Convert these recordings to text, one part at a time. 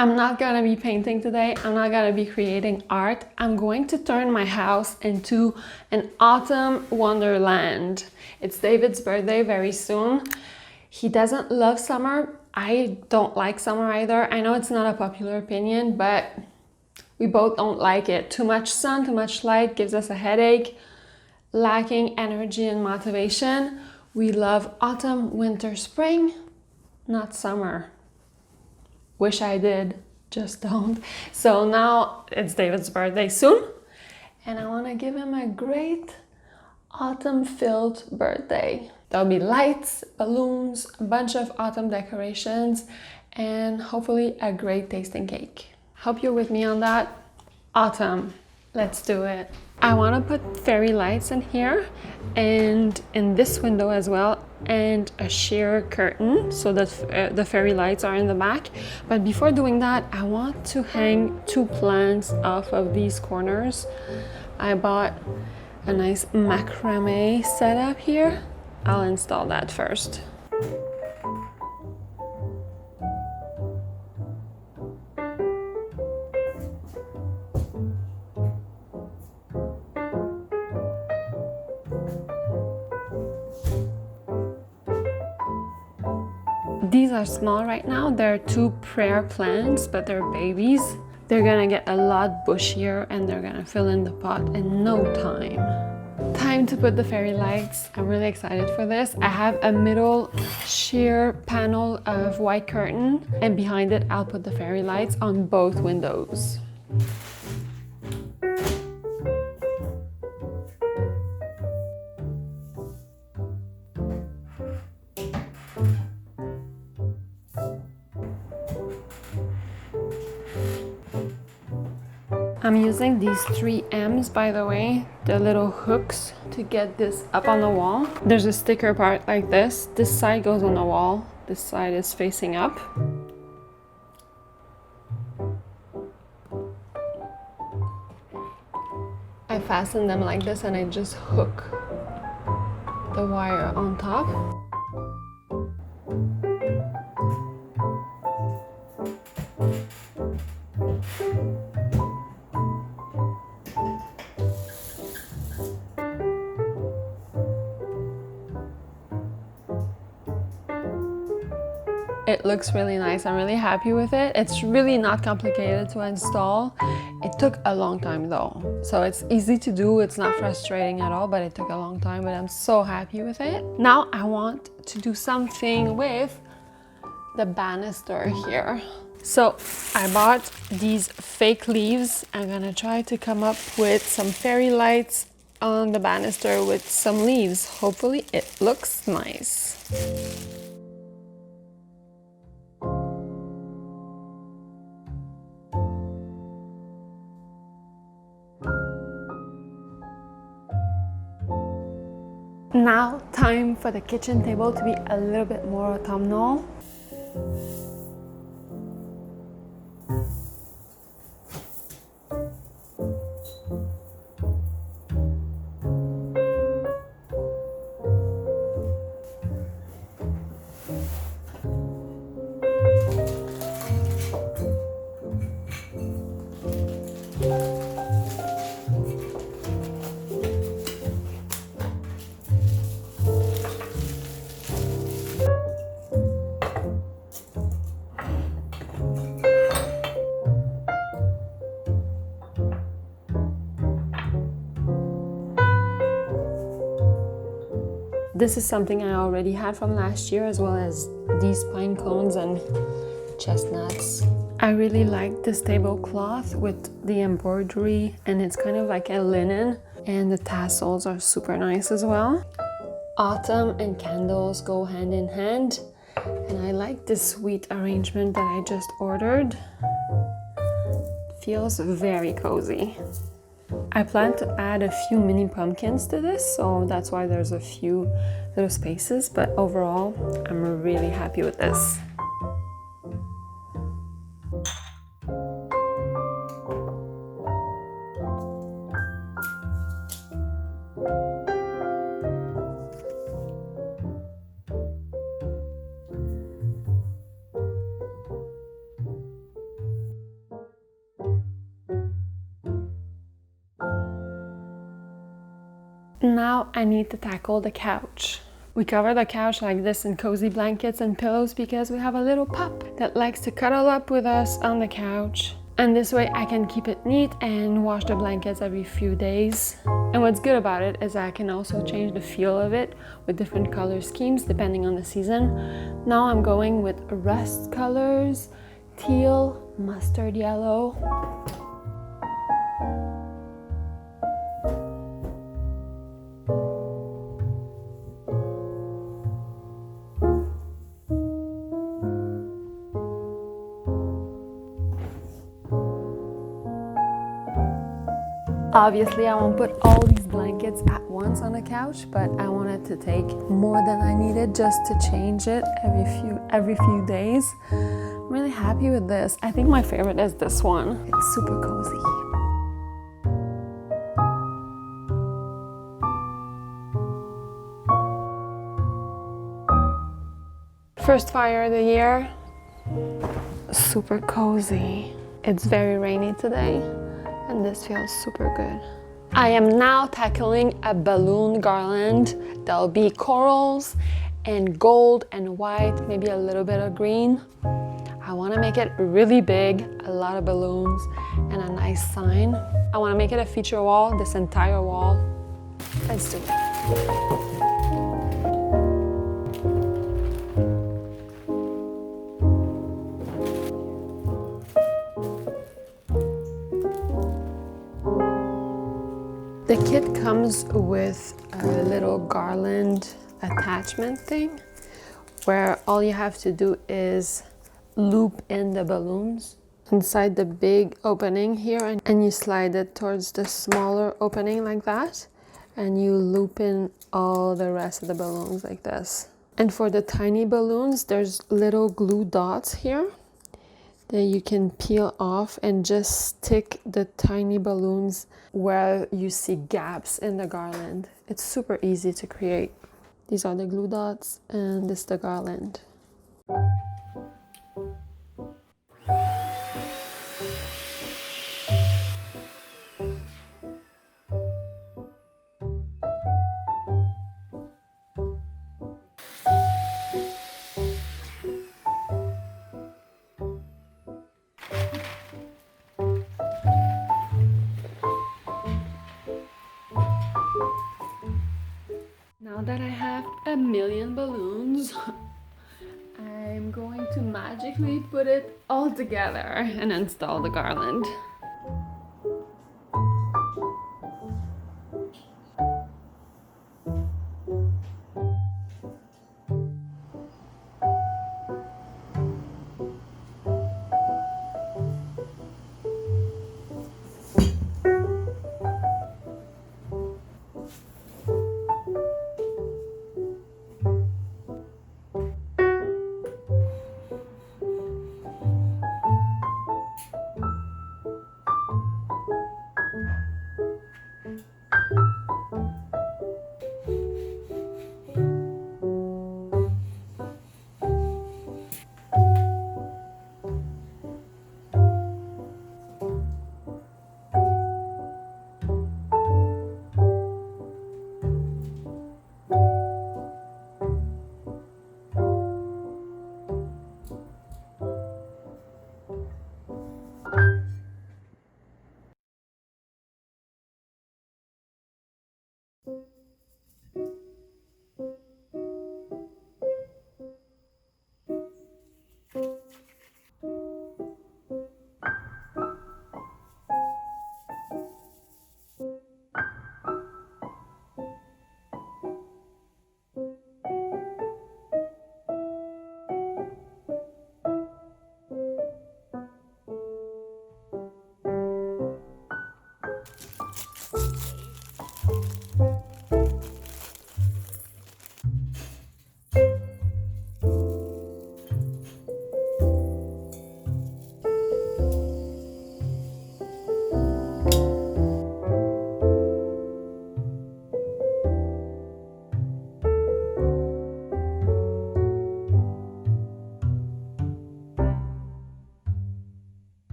I'm not gonna be painting today. I'm not gonna be creating art. I'm going to turn my house into an autumn wonderland. It's David's birthday very soon. He doesn't love summer. I don't like summer either. I know it's not a popular opinion, but we both don't like it. Too much sun, too much light gives us a headache. Lacking energy and motivation. We love autumn, winter, spring, not summer. Wish I did, just don't. So now it's David's birthday soon, and I want to give him a great autumn-filled birthday. There'll be lights, balloons, a bunch of autumn decorations, and hopefully a great tasting cake. Hope you're with me on that. Autumn, let's do it. I want to put fairy lights in here and in this window as well, and a sheer curtain so that the fairy lights are in the back. But before doing that, I want to hang 2 plants off of these corners. I bought a nice macrame setup here. I'll install that first. These are small right now. They're 2 prayer plants, but they're babies. They're gonna get a lot bushier and they're gonna fill in the pot in no time. Time to put the fairy lights. I'm really excited for this. I have a middle sheer panel of white curtain, and behind it I'll put the fairy lights on both windows. I'm using these 3 M's, by the way, the little hooks, to get this up on the wall. There's a sticker part like this. This side goes on the wall. This side is facing up. I fasten them like this and I just hook the wire on top. It looks really nice. I'm really happy with it. It's really not complicated to install. It took a long time though. So it's easy to do. It's not frustrating at all, but it took a long time, but I'm so happy with it. Now I want to do something with the banister here. So I bought these fake leaves. I'm gonna try to come up with some fairy lights on the banister with some leaves. Hopefully it looks nice. Now, time for the kitchen table to be a little bit more autumnal. This is something I already had from last year, as well as these pine cones and chestnuts. I really like this tablecloth with the embroidery, and it's kind of like a linen, and the tassels are super nice as well. Autumn and candles go hand in hand, and I like this sweet arrangement that I just ordered. Feels very cozy. I plan to add a few mini pumpkins to this, so that's why there's a few little spaces, but overall, I'm really happy with this. Now I need to tackle the couch. We cover the couch like this in cozy blankets and pillows because we have a little pup that likes to cuddle up with us on the couch. And this way I can keep it neat and wash the blankets every few days. And what's good about it is I can also change the feel of it with different color schemes depending on the season. Now I'm going with rust colors, teal, mustard yellow. Obviously, I won't put all these blankets at once on the couch, but I wanted to take more than I needed just to change it every few days. I'm really happy with this. I think my favorite is this one. It's super cozy. First fire of the year. Super cozy. It's very rainy today, and this feels super good. I am now tackling a balloon garland. There'll be corals and gold and white, maybe a little bit of green. I want to make it really big, a lot of balloons, and a nice sign. I want to make it a feature wall, this entire wall. Let's do it. The kit comes with a little garland attachment thing where all you have to do is loop in the balloons inside the big opening here, and you slide it towards the smaller opening like that, and you loop in all the rest of the balloons like this. And for the tiny balloons, there's little glue dots here that you can peel off and just stick the tiny balloons where you see gaps in the garland. It's super easy to create. These are the glue dots and this is the garland. Now that I have a million balloons, I'm going to magically put it all together and install the garland.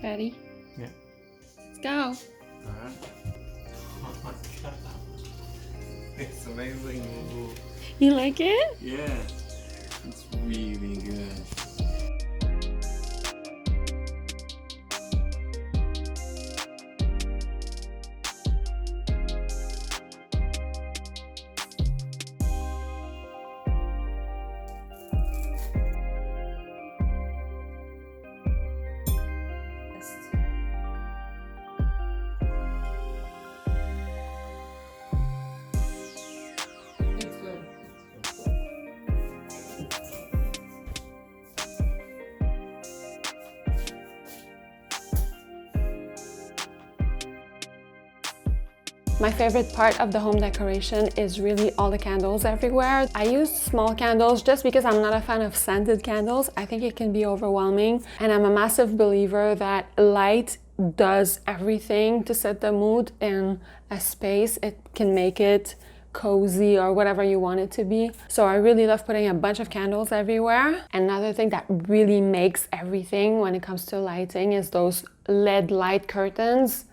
Ready? Yeah. Let's go. Alright. Oh my god. It's amazing. You like it? Yeah. It's really good. My favorite part of the home decoration is really all the candles everywhere. I use small candles just because I'm not a fan of scented candles. I think it can be overwhelming, and I'm a massive believer that light does everything to set the mood in a space. It can make it cozy or whatever you want it to be. So I really love putting a bunch of candles everywhere. Another thing that really makes everything when it comes to lighting is those LED light curtains.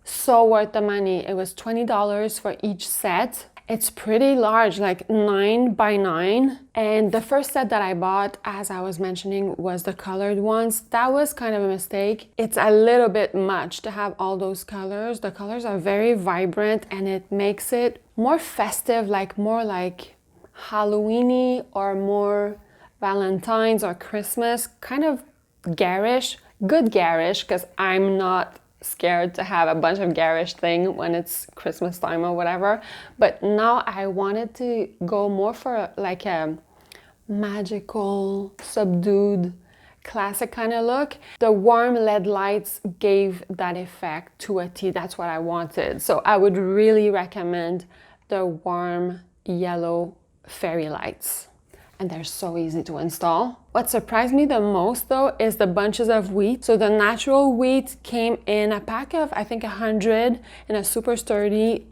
So worth the money. It was $20 for each set. It's pretty large, like 9 by 9. And the first set that I bought, as I was mentioning, was the colored ones. That was kind of a mistake. It's a little bit much to have all those colors. The colors are very vibrant and it makes it more festive, like more like Halloween-y or more Valentine's or Christmas, kind of garish. Good garish, because I'm not scared to have a bunch of garish thing when it's Christmas time or whatever. But now I wanted to go more for like a magical, subdued, classic kind of look. The warm LED lights gave that effect to a T. That's what I wanted. So I would really recommend the warm yellow fairy lights. And they're so easy to install. What surprised me the most though is the bunches of wheat. So the natural wheat came in a pack of, I think 100 in a super sturdy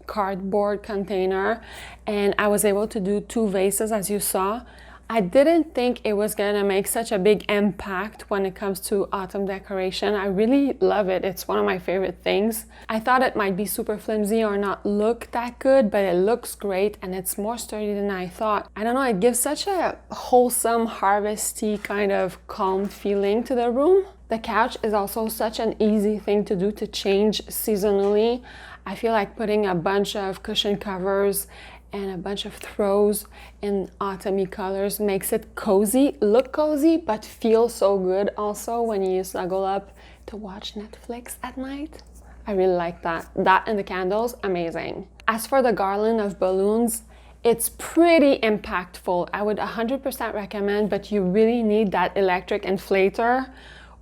cardboard container. And I was able to do 2 vases, as you saw. I didn't think it was gonna make such a big impact when it comes to autumn decoration. I really love it. It's one of my favorite things. I thought it might be super flimsy or not look that good, but it looks great and it's more sturdy than I thought. I don't know, it gives such a wholesome, harvesty kind of calm feeling to the room. The couch is also such an easy thing to do to change seasonally. I feel like putting a bunch of cushion covers and a bunch of throws in autumny colors makes it cozy, look cozy, but feel so good also when you snuggle up to watch Netflix at night. I really like that. That and the candles, amazing. As for the garland of balloons, it's pretty impactful. I would 100% recommend, but you really need that electric inflator.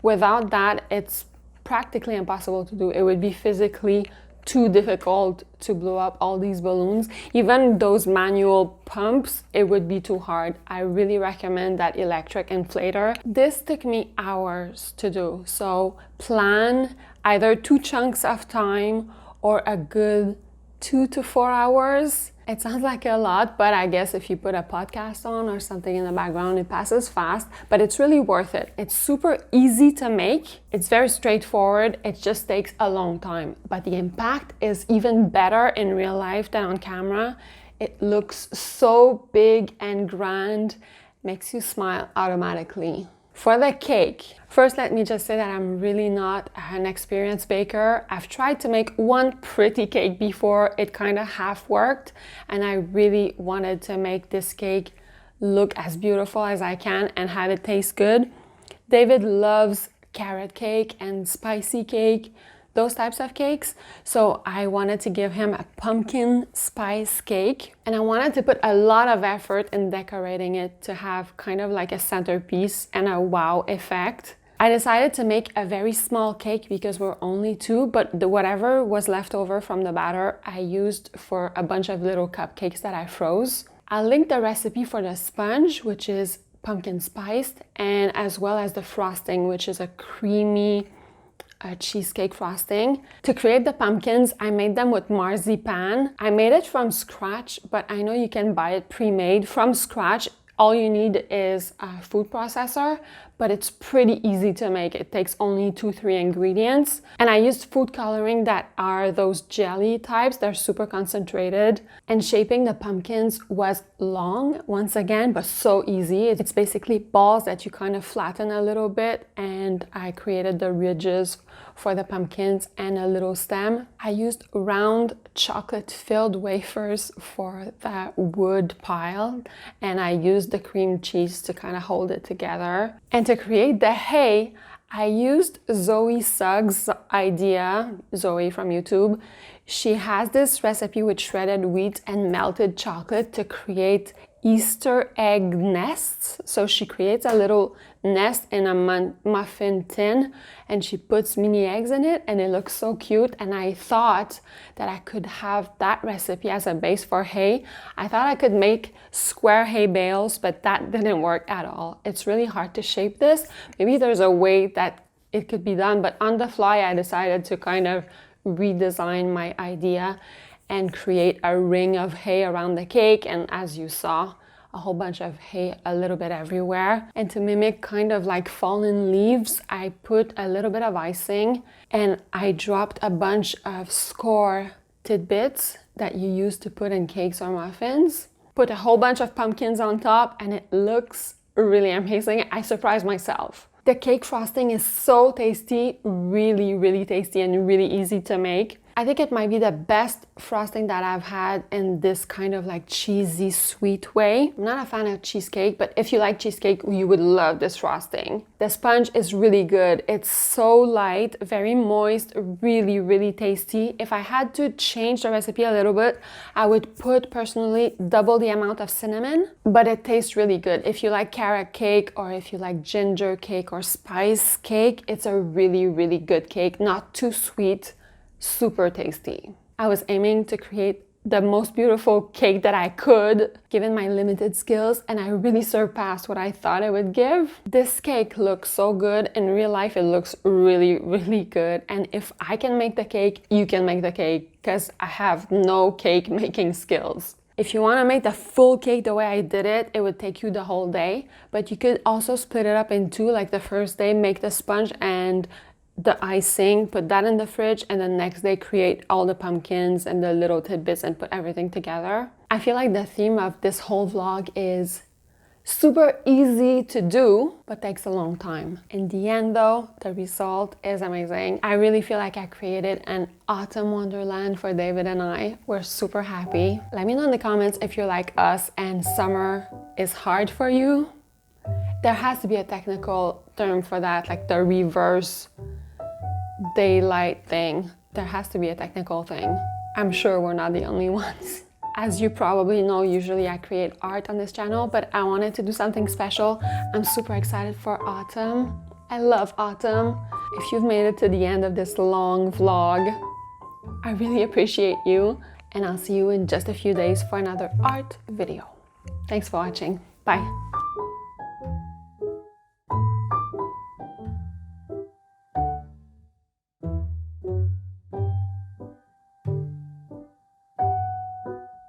Without that, it's practically impossible to do. It would be physically too difficult to blow up all these balloons. Even those manual pumps, it would be too hard. I really recommend that electric inflator. This took me hours to do, so plan either 2 chunks of time or a good 2 to 4 hours. It sounds like a lot, but I guess if you put a podcast on or something in the background, it passes fast, but it's really worth it. It's super easy to make. It's very straightforward. It just takes a long time, but the impact is even better in real life than on camera. It looks so big and grand, makes you smile automatically. For the cake, first let me just say that I'm really not an experienced baker. I've tried to make one pretty cake before, it kind of half worked, and I really wanted to make this cake look as beautiful as I can and have it taste good. David loves carrot cake and spicy cake, those types of cakes. So I wanted to give him a pumpkin spice cake, and I wanted to put a lot of effort in decorating it to have kind of like a centerpiece and a wow effect. I decided to make a very small cake because we're only 2, but whatever was left over from the batter, I used for a bunch of little cupcakes that I froze. I'll link the recipe for the sponge, which is pumpkin spiced, and as well as the frosting, which is a creamy cheesecake frosting. To create the pumpkins, I made them with marzipan. I made it from scratch, but I know you can buy it pre-made from scratch. All you need is a food processor, but it's pretty easy to make. It takes only 2-3 ingredients. And I used food coloring that are those jelly types. They're super concentrated. And shaping the pumpkins was long, once again, but so easy. It's basically balls that you kind of flatten a little bit, and I created the ridges for the pumpkins and a little stem. I used round chocolate-filled wafers for that wood pile, and I used the cream cheese to kind of hold it together. And to create the hay, I used Sugg's idea, Zoe from YouTube. She has this recipe with shredded wheat and melted chocolate to create Easter egg nests. So she creates a little nest in a muffin tin, and she puts mini eggs in it, and it looks so cute. And I thought that I could have that recipe as a base for hay. I thought I could make square hay bales, but that didn't work at all. It's really hard to shape this. Maybe there's a way that it could be done, but on the fly I decided to kind of redesign my idea and create a ring of hay around the cake. And as you saw, a whole bunch of hay a little bit everywhere. And to mimic kind of like fallen leaves, I put a little bit of icing, and I dropped a bunch of score tidbits that you use to put in cakes or muffins. Put a whole bunch of pumpkins on top, and it looks really amazing. I surprised myself. The cake frosting is so tasty, really tasty and really easy to make. I think it might be the best frosting that I've had in this kind of like cheesy sweet way. I'm not a fan of cheesecake, but if you like cheesecake, you would love this frosting. The sponge is really good. It's so light, very moist, really tasty. If I had to change the recipe a little bit, I would put personally double the amount of cinnamon, but it tastes really good. If you like carrot cake, or if you like ginger cake or spice cake, it's a really good cake. Not too sweet, super tasty. I was aiming to create the most beautiful cake that I could, given my limited skills, and I really surpassed what I thought I would give. This cake looks so good. In real life, it looks really good. And if I can make the cake, you can make the cake, because I have no cake making skills. If you want to make the full cake the way I did it, it would take you the whole day. But you could also split it up in two, like the first day, make the sponge and the icing, put that in the fridge, and the next day create all the pumpkins and the little tidbits and put everything together. I feel like the theme of this whole vlog is super easy to do, but takes a long time. In the end though, the result is amazing. I really feel like I created an autumn wonderland for David and I. We're super happy. Let me know in the comments if you're like us and summer is hard for you. There has to be a technical term for that, like the reverse daylight thing. There has to be a technical thing. I'm sure we're not the only ones. As you probably know, usually I create art on this channel, but I wanted to do something special. I'm super excited for autumn. I love autumn. If you've made it to the end of this long vlog, I really appreciate you, and I'll see you in just a few days for another art video. Thanks for watching. Bye.